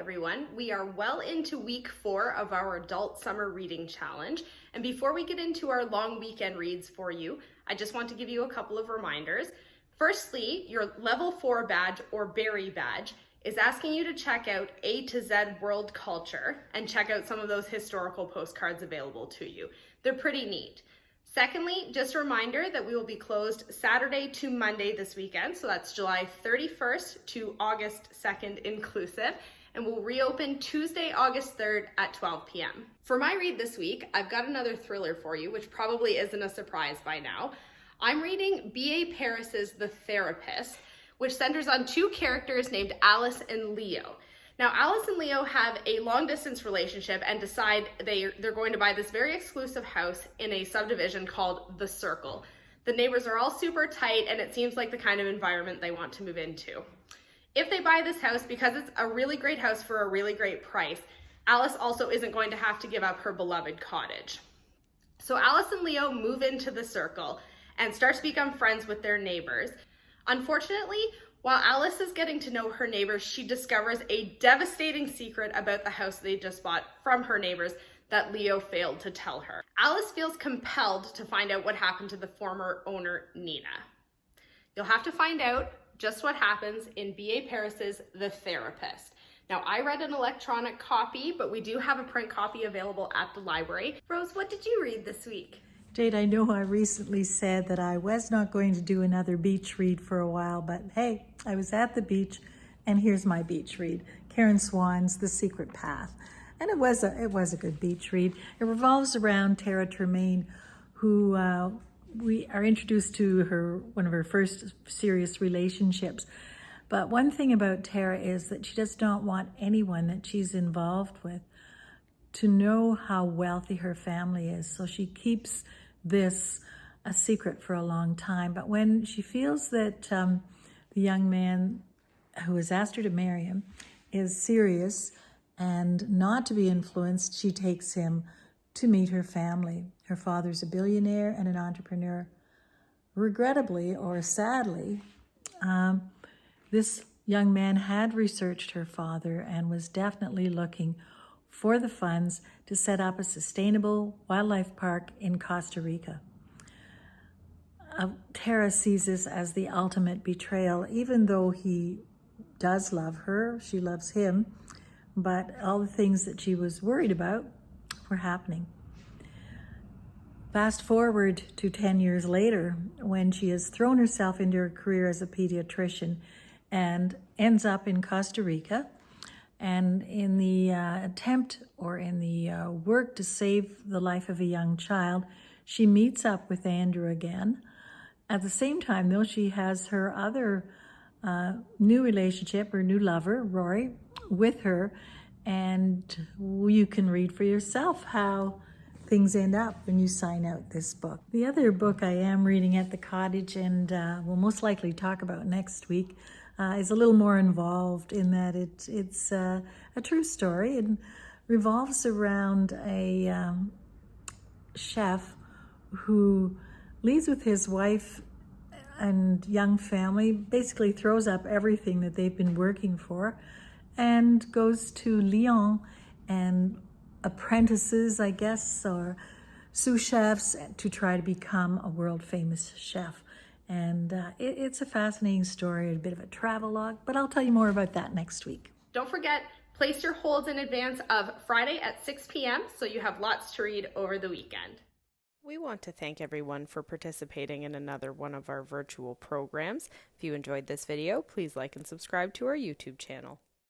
everyone. We are well into week 4 of our adult summer reading challenge. And before we get into our long weekend reads for you, I just want to give you a couple of reminders. Firstly, your level 4 badge or berry badge is asking you to check out A to Z world culture and check out some of those historical postcards available to you. They're pretty neat. Secondly, just a reminder that we will be closed Saturday to Monday this weekend, so that's July 31st to August 2nd inclusive, and we'll reopen Tuesday, August 3rd at 12 p.m. For my read this week, I've got another thriller for you, which probably isn't a surprise by now. I'm reading B.A. Paris's The Therapist, which centers on two characters named Alice and Leo. Now, Alice and Leo have a long-distance relationship and decide they're going to buy this very exclusive house in a subdivision called The Circle. The neighbors are all super tight, and it seems like the kind of environment they want to move into. If they buy this house, because it's a really great house for a really great price, Alice also isn't going to have to give up her beloved cottage. So Alice and Leo move into The Circle and start to become friends with their neighbors. Unfortunately, while Alice is getting to know her neighbors, she discovers a devastating secret about the house they just bought from her neighbors that Leo failed to tell her. Alice feels compelled to find out what happened to the former owner, Nina. You'll have to find out just what happens in B.A. Paris's The Therapist. Now, I read an electronic copy, but we do have a print copy available at the library. Rose, what did you read this week? Jade, I know I recently said that I was not going to do another beach read for a while, but hey, I was at the beach, and here's my beach read, Karen Swan's The Secret Path. And it was a good beach read. It revolves around Tara Tremaine, who we are introduced to one of her first serious relationships. But one thing about Tara is that she does not want anyone that she's involved with to know how wealthy her family is. So she keeps this a secret for a long time. But when she feels that the young man who has asked her to marry him is serious and not to be influenced, she takes him to meet her family. Her father's a billionaire and an entrepreneur. Regrettably or sadly, this young man had researched her father and was definitely looking for the funds to set up a sustainable wildlife park in Costa Rica. Tara sees this as the ultimate betrayal, even though he does love her, she loves him, but all the things that she was worried about were happening. Fast forward to 10 years later, when she has thrown herself into her career as a pediatrician and ends up in Costa Rica. And in the attempt or in the work to save the life of a young child, she meets up with Andrew again. At the same time, though, she has her other new relationship, her new lover, Rory, with her. And you can read for yourself how things end up when you sign out this book. The other book I am reading at the cottage and will most likely talk about next week is a little more involved in that it's a true story and revolves around a chef who leaves with his wife and young family, basically throws up everything that they've been working for and goes to Lyon and apprentices, I guess, or sous chefs to try to become a world famous chef. And it's a fascinating story, a bit of a travelogue, but I'll tell you more about that next week. Don't forget, place your holds in advance of Friday at 6 p.m. so you have lots to read over the weekend. We want to thank everyone for participating in another one of our virtual programs. If you enjoyed this video, please like and subscribe to our YouTube channel.